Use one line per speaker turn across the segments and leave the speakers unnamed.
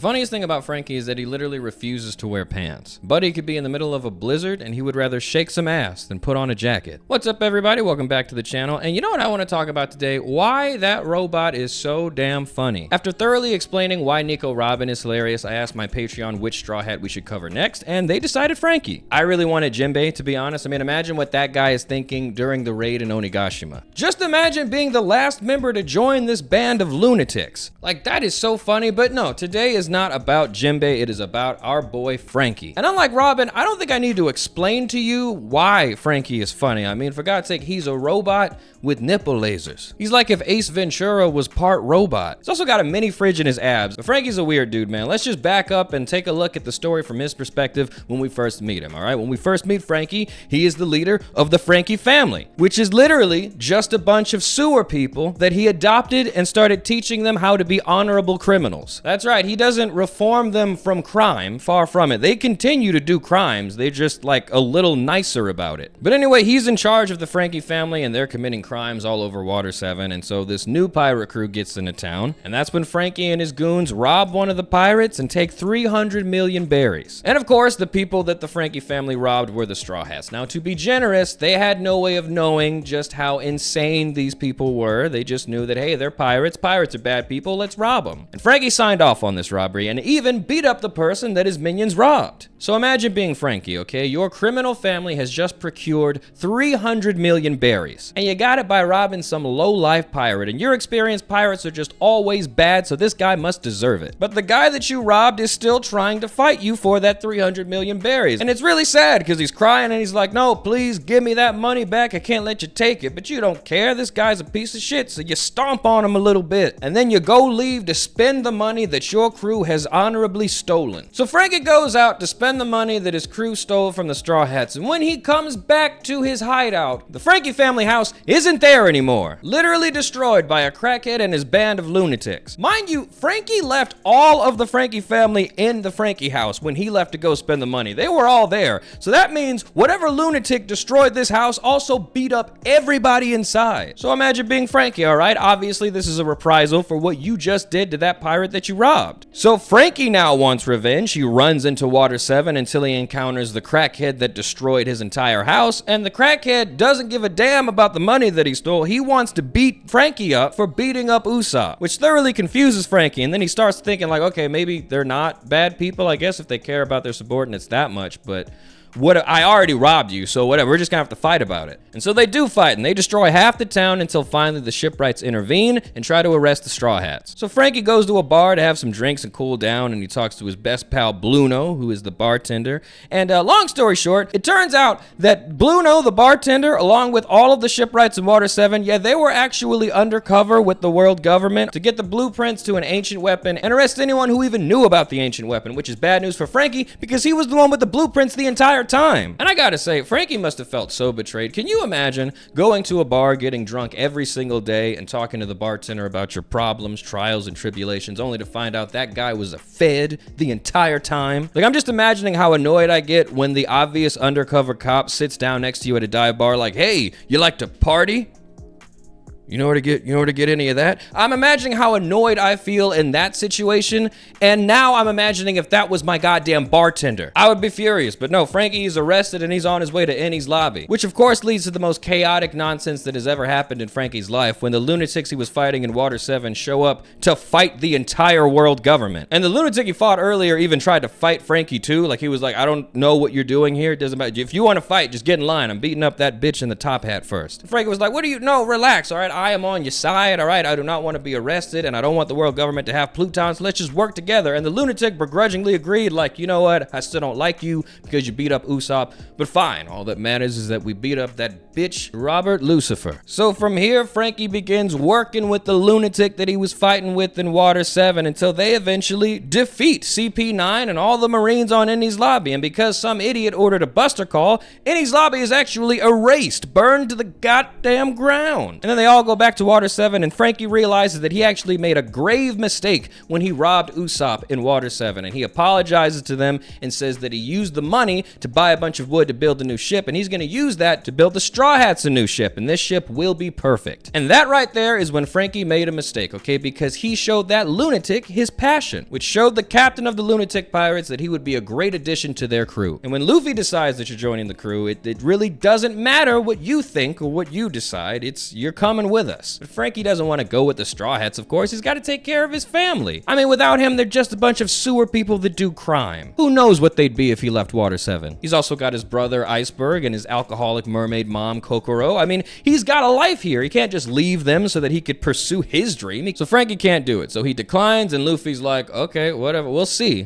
funniest thing about Frankie is that he literally refuses to wear pants. Buddy could be in the middle of a blizzard and he would rather shake some ass than put on a jacket. What's up, everybody? Welcome back to the channel. And you know what I want to talk about today? Why that robot is so damn funny. After thoroughly explaining why Nico Robin is hilarious, I asked my Patreon which straw hat we should cover next, and they decided Frankie. I really wanted Jinbei, to be honest. I mean, imagine what that guy is thinking during the raid in Onigashima. Just imagine being the last member to join this band of lunatics. Like, that is so funny, but no, today is not about Jinbei, it is about our boy Frankie. And unlike Robin, I don't think I need to explain to you why Frankie is funny. I mean, for God's sake, he's a robot with nipple lasers. He's like if Ace Ventura was part robot. He's also got a mini fridge in his abs. But Frankie's a weird dude, man. Let's just back up and take a look at the story from his perspective when we first meet him, all right? When we first meet Frankie, he is the leader of the Franky family, which is literally just a bunch of sewer people that he adopted and started teaching them how to be honorable criminals. That's right, he doesn't reform them from crime, far from it. They continue to do crimes, they're just like a little nicer about it. But anyway, he's in charge of the Franky family and they're committing crimes all over Water 7, and so this new pirate crew gets into town, and that's when Frankie and his goons rob one of the pirates and take 300 million berries. And of course, the people that the Franky family robbed were the Straw Hats. Now, to be generous, they had no way of knowing just how insane these people were. They just knew that, hey, they're pirates. Pirates are bad people. Let's rob them. And Frankie signed off on this robbery and even beat up the person that his minions robbed. So imagine being Frankie, okay? Your criminal family has just procured 300 million berries, and you got it by robbing some low-life pirate. In your experience, pirates are just always bad, so this guy must deserve it. But the guy that you robbed is still trying to fight you for that 300 million berries. And it's really sad because he's crying and he's like, no, please give me that money back. I can't let you take it. But you don't care. This guy's a piece of shit. So you stomp on him a little bit and then you go leave to spend the money that your crew has honorably stolen. So Frankie goes out to spend the money that his crew stole from the Straw Hats. And when he comes back to his hideout, the Franky family house isn't there anymore. Literally destroyed by a crackhead and his band of lunatics. Mind you, Frankie left all of the Franky family in the Franky house when he left to go spend the money. They were all there. So that means whatever lunatic destroyed this house also beat up everybody inside. So imagine being Frankie, all right? Obviously, this is a reprisal for what you just did to that pirate that you robbed. So Frankie now wants revenge. He runs into Water 7 until he encounters the crackhead that destroyed his entire house, and the crackhead doesn't give a damn about the money that he stole. He wants to beat Frankie up for beating up Usopp, which thoroughly confuses Frankie, and then he starts thinking like, okay, maybe they're not bad people, I guess, if they care about their subordinates that much, but what, I already robbed you, so whatever, we're just gonna have to fight about it. And so they do fight, and they destroy half the town until finally the shipwrights intervene and try to arrest the Straw Hats. So Frankie goes to a bar to have some drinks and cool down, and he talks to his best pal Bruno, who is the bartender. And long story short, it turns out that Bruno, the bartender, along with all of the shipwrights in Water 7, yeah, they were actually undercover with the world government to get the blueprints to an ancient weapon and arrest anyone who even knew about the ancient weapon, which is bad news for Frankie because he was the one with the blueprints the entire time. And I gotta say, Frankie must have felt so betrayed. Can you imagine going to a bar, getting drunk every single day and talking to the bartender about your problems, trials, and tribulations, only to find out that guy was a fed the entire time? Like, I'm just imagining how annoyed I get when the obvious undercover cop sits down next to you at a dive bar like, hey, you like to party? You know where to get any of that? I'm imagining how annoyed I feel in that situation, and now I'm imagining if that was my goddamn bartender. I would be furious, but no, Frankie is arrested and he's on his way to Enies lobby, which of course leads to the most chaotic nonsense that has ever happened in Frankie's life when the lunatics he was fighting in Water 7 show up to fight the entire world government. And the lunatic he fought earlier even tried to fight Frankie too, like he was like, I don't know what you're doing here, it doesn't matter. If you want to fight, just get in line. I'm beating up that bitch in the top hat first. And Frankie was like, what do you, no, relax, all right? I am on your side, all right? I do not want to be arrested, and I don't want the world government to have plutons. Let's just work together. And the lunatic begrudgingly agreed, like, you know what? I still don't like you because you beat up Usopp, but fine. All that matters is that we beat up that bitch, Robert Lucifer. So from here, Frankie begins working with the lunatic that he was fighting with in Water 7 until they eventually defeat CP9 and all the Marines on Enies lobby. And because some idiot ordered a buster call, Enies lobby is actually erased, burned to the goddamn ground. And then they all all go back to Water 7, and Frankie realizes that he actually made a grave mistake when he robbed Usopp in Water 7, and he apologizes to them and says that he used the money to buy a bunch of wood to build a new ship, and he's going to use that to build the Straw Hats a new ship, and this ship will be perfect. And that right there is when Frankie made a mistake, okay, because he showed that lunatic his passion, which showed the captain of the lunatic pirates that he would be a great addition to their crew. And when Luffy decides that you're joining the crew, it really doesn't matter what you think or what you decide. It's you're coming with us. But Frankie doesn't want to go with the Straw Hats, of course. He's got to take care of his family. I mean, without him, they're just a bunch of sewer people that do crime. Who knows what they'd be if he left Water 7? He's also got his brother Iceberg and his alcoholic mermaid mom Kokoro. I mean, he's got a life here. He can't just leave them so that he could pursue his dream. So Frankie can't do it. So he declines, and Luffy's like, okay, whatever. We'll see,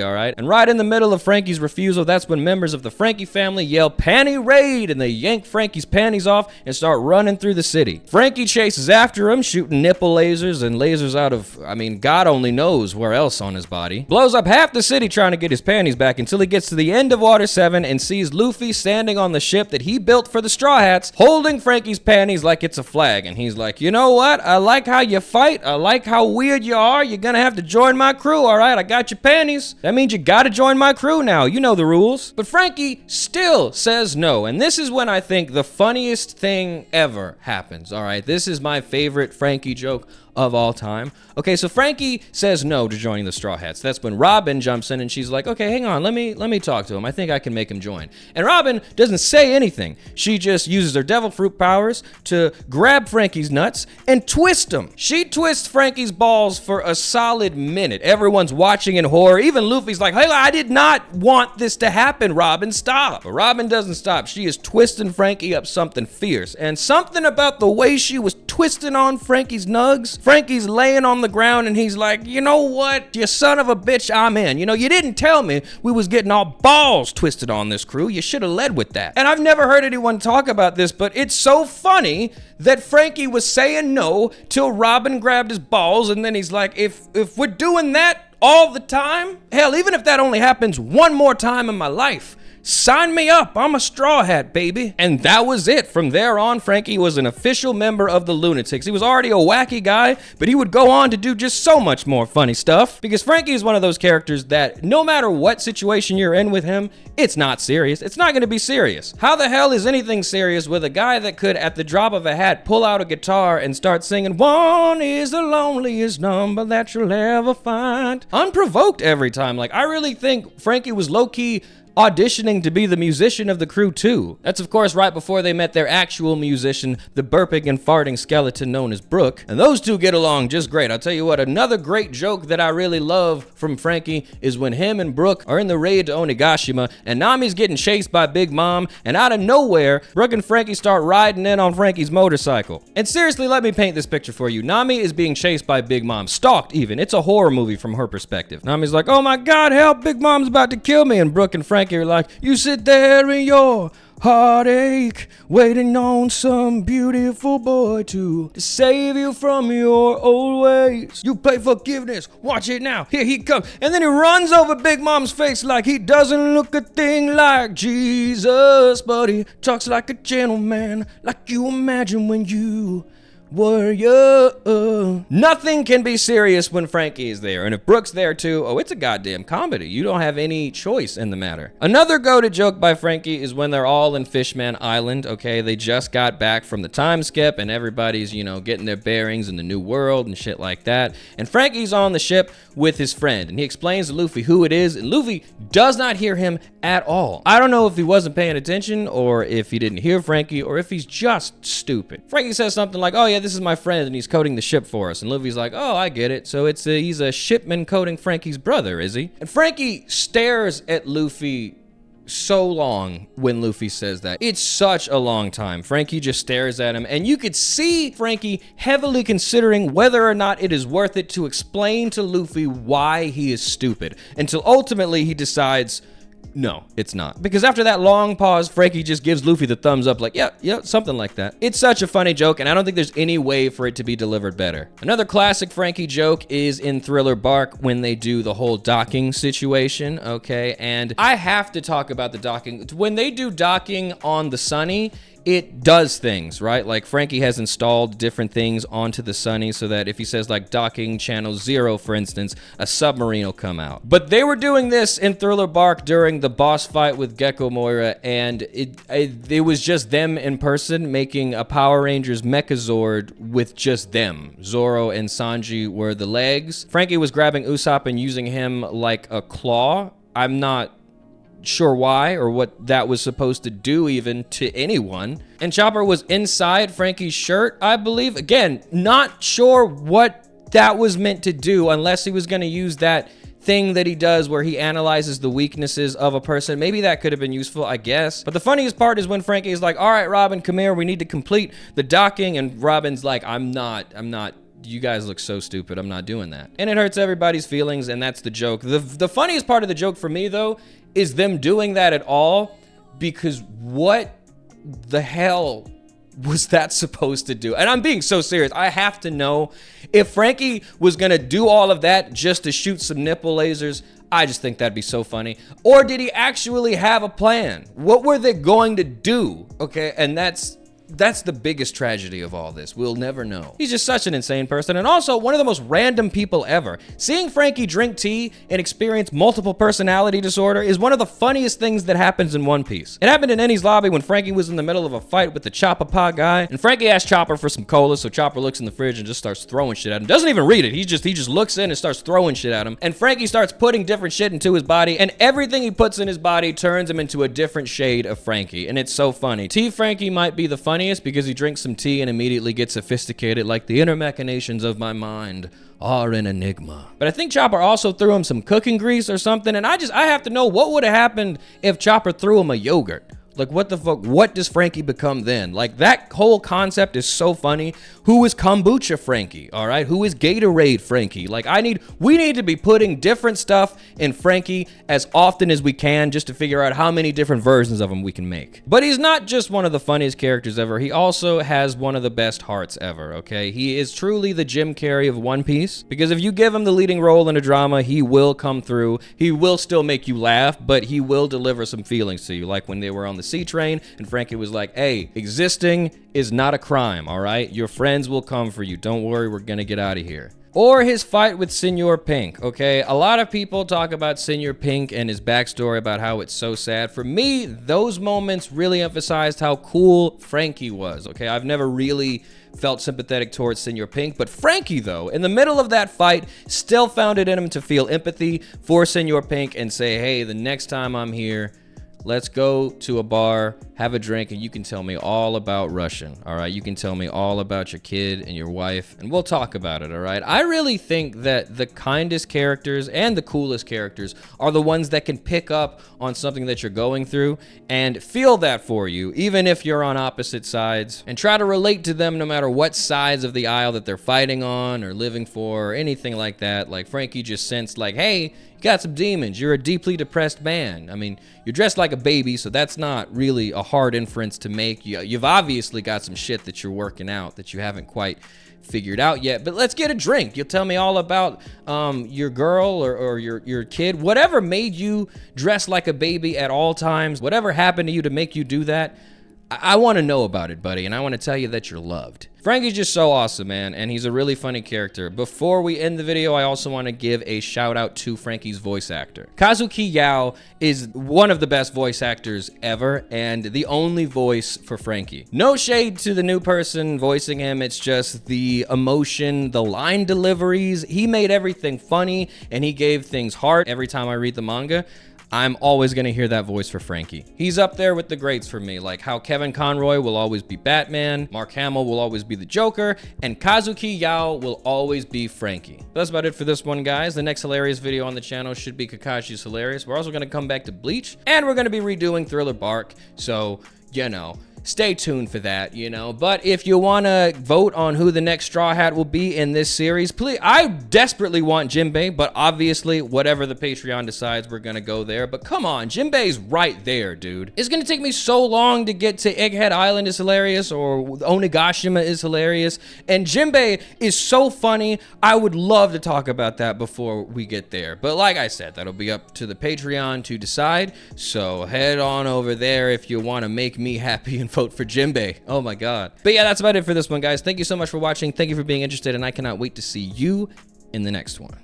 all right? And right in the middle of Frankie's refusal, that's when members of the Frankie family yell, "Panty raid!" and they yank Frankie's panties off and start running through the city. Frankie chases after him, shooting nipple lasers and lasers out of, I mean, God only knows where else on his body. Blows up half the city trying to get his panties back until he gets to the end of Water 7 and sees Luffy standing on the ship that he built for the Straw Hats, holding Frankie's panties like it's a flag. And he's like, you know what? I like how you fight. I like how weird you are. You're gonna have to join my crew, all right? I got your panties. That means you gotta join my crew now. You know the rules. But Frankie still says no. And this is when I think the funniest thing ever happens, all right? This is my favorite Frankie joke of all time. Okay, so Frankie says no to joining the Straw Hats. That's when Robin jumps in and she's like, okay, hang on, let me talk to him. I think I can make him join. And Robin doesn't say anything. She just uses her devil fruit powers to grab Frankie's nuts and twist them. She twists Frankie's balls for a solid minute. Everyone's watching in horror. Even Luffy's like, hey, I did not want this to happen, Robin, stop. But Robin doesn't stop. She is twisting Frankie up something fierce. And something about the way she was twisting on Frankie's nugs, Frankie's laying on the ground and he's like, you know what, you son of a bitch, I'm in. You know, you didn't tell me we was getting all balls twisted on this crew. You should have led with that. And I've never heard anyone talk about this, but it's so funny that Frankie was saying no till Robin grabbed his balls, and then he's like, if we're doing that all the time, hell, even if that only happens one more time in my life, sign me up, I'm a Straw Hat, baby. And that was it. From there on, Frankie was an official member of the Lunatics. He was already a wacky guy, but he would go on to do just so much more funny stuff. Because Frankie is one of those characters that no matter what situation you're in with him, it's not serious. It's not going to be serious. How the hell is anything serious with a guy that could, at the drop of a hat, pull out a guitar and start singing, "One is the loneliest number that you'll ever find," unprovoked every time? Like, I really think Frankie was low-key auditioning to be the musician of the crew too. That's of course right before they met their actual musician, the burping and farting skeleton known as Brook. And those two get along just great. I'll tell you what, another great joke that I really love from Frankie is when him and Brook are in the raid to Onigashima and Nami's getting chased by Big Mom, and out of nowhere, Brook and Frankie start riding in on Frankie's motorcycle. And seriously, let me paint this picture for you. Nami is being chased by Big Mom, stalked even. It's a horror movie from her perspective. Nami's like, oh my God, help, Big Mom's about to kill me. And Brook and Frankie are like, you sit there in your heartache, waiting on some beautiful boy to save you from your old ways. You play forgiveness, watch it now, here he comes. And then he runs over Big Mom's face like he doesn't look a thing like Jesus, but he talks like a gentleman, like you imagine when you were you. Nothing can be serious when Frankie is there, and if Brook's there too, oh, it's a goddamn comedy. You don't have any choice in the matter. Another go-to joke by Frankie is when they're all in Fishman Island, okay? They just got back from the time skip, and everybody's, you know, getting their bearings in the new world and shit like that, and Frankie's on the ship with his friend, and he explains to Luffy who it is, and Luffy does not hear him at all. I don't know if he wasn't paying attention, or if he didn't hear Frankie, or if he's just stupid. Frankie says something like, oh yeah, this is my friend and he's coding the ship for us. And Luffy's like, oh, I get it. So he's a shipman coding Frankie's brother, is he? And Frankie stares at Luffy so long when Luffy says that. It's such a long time. Frankie just stares at him, and you could see Frankie heavily considering whether or not it is worth it to explain to Luffy why he is stupid, until ultimately he decides, no, it's not. Because after that long pause, Frankie just gives Luffy the thumbs up like, yeah, something like that. It's such a funny joke, and I don't think there's any way for it to be delivered better. Another classic Frankie joke is in Thriller Bark when they do the whole docking situation, okay? And I have to talk about the docking. When they do docking on the Sunny, it does things, right? Like Frankie has installed different things onto the Sunny so that if he says like docking channel 0, for instance, a submarine will come out. But they were doing this in Thriller Bark during the boss fight with Gecko Moira, and it was just them in person making a Power Rangers Mechazord with just them. Zoro and Sanji were the legs. Frankie was grabbing Usopp and using him like a claw. I'm not sure why or what that was supposed to do even to anyone. And Chopper was inside Frankie's shirt, I believe. Again, not sure what that was meant to do unless he was going to use that thing that he does where he analyzes the weaknesses of a person. Maybe that could have been useful, I guess. But the funniest part is when Frankie is like, all right, Robin, come here. We need to complete the docking. And Robin's like, I'm not. You guys look so stupid. I'm not doing that. And it hurts everybody's feelings, and that's the joke. The funniest part of the joke for me, though, is them doing that at all, because what the hell was that supposed to do? And I'm being so serious. I have to know if Frankie was going to do all of that just to shoot some nipple lasers. I just think that'd be so funny. Or did he actually have a plan? What were they going to do? Okay, and that's the biggest tragedy of all this. We'll never know. He's just such an insane person, and also one of the most random people ever. Seeing Frankie drink tea and experience multiple personality disorder is one of the funniest things that happens in One Piece. It happened in Enies lobby when Frankie was in the middle of a fight with the Chopper Pa guy, and Frankie asked Chopper for some cola, so Chopper looks in the fridge and just starts throwing shit at him. Doesn't even read it. He just looks in and starts throwing shit at him, and Frankie starts putting different shit into his body, and everything he puts in his body turns him into a different shade of Frankie, and it's so funny. Tea Frankie might be the funniest because he drinks some tea and immediately gets sophisticated, like the inner machinations of my mind are an enigma. But I think Chopper also threw him some cooking grease or something, and I have to know what would have happened if Chopper threw him a yogurt. Like, what the fuck? What does Frankie become then? Like, that whole concept is so funny. Who is Kombucha Frankie? All right, who is Gatorade Frankie? Like, we need to be putting different stuff in Frankie as often as we can, just to figure out how many different versions of him we can make. But he's not just one of the funniest characters ever. He also has one of the best hearts ever. Okay, he is truly the Jim Carrey of One Piece, because if you give him the leading role in a drama, he will come through. He will still make you laugh, but he will deliver some feelings to you, like when they were on the sea train and Frankie was like, hey, existing is not a crime, all right? Your friends will come for you. Don't worry, we're gonna get out of here. Or his fight with Senor Pink, okay? A lot of people talk about Senor Pink and his backstory about how it's so sad. For me, those moments really emphasized how cool Frankie was, okay? I've never really felt sympathetic towards Senor Pink, but Frankie, though, in the middle of that fight, still found it in him to feel empathy for Senor Pink and say, hey, the next time I'm here, let's go to a bar, have a drink, and you can tell me all about Russian, all right? You can tell me all about your kid and your wife, and we'll talk about it, all right? I really think that the kindest characters and the coolest characters are the ones that can pick up on something that you're going through and feel that for you, even if you're on opposite sides, and try to relate to them no matter what sides of the aisle that they're fighting on or living for or anything like that. Like Frankie just sensed like, hey, you got some demons. You're a deeply depressed man. I mean, you're dressed like a baby, so that's not really a hard inference to make. You've obviously got some shit that you're working out that you haven't quite figured out yet, but let's get a drink. You'll tell me all about your girl or your kid, whatever made you dress like a baby at all times, whatever happened to you to make you do that. I want to know about it, buddy, and I want to tell you that you're loved. Frankie's just so awesome, man, and he's a really funny character. Before we end the video, I also want to give a shout out to Frankie's voice actor. Kazuki Yao is one of the best voice actors ever, and the only voice for Frankie. No shade to the new person voicing him, it's just the emotion, the line deliveries. He made everything funny, and he gave things heart. Every time I read the manga, I'm always going to hear that voice for Frankie. He's up there with the greats for me, like how Kevin Conroy will always be Batman, Mark Hamill will always be the Joker, and Kazuki Yao will always be Frankie. That's about it for this one, guys. The next hilarious video on the channel should be Kakashi Is Hilarious. We're also going to come back to Bleach, and we're going to be redoing Thriller Bark, so, you know, stay tuned for that, you know. But if you want to vote on who the next Straw Hat will be in this series, please, I desperately want Jinbei, but obviously whatever the Patreon decides, we're going to go there. But come on, Jinbei's right there, dude. It's going to take me so long to get to Egghead Island is hilarious, or Onigashima is hilarious, and Jinbei is so funny. I would love to talk about that before we get there. But like I said, that'll be up to the Patreon to decide, so head on over there if you want to make me happy and quote for Jimbei. Oh my God. But yeah, that's about it for this one, guys. Thank you so much for watching. Thank you for being interested, and I cannot wait to see you in the next one.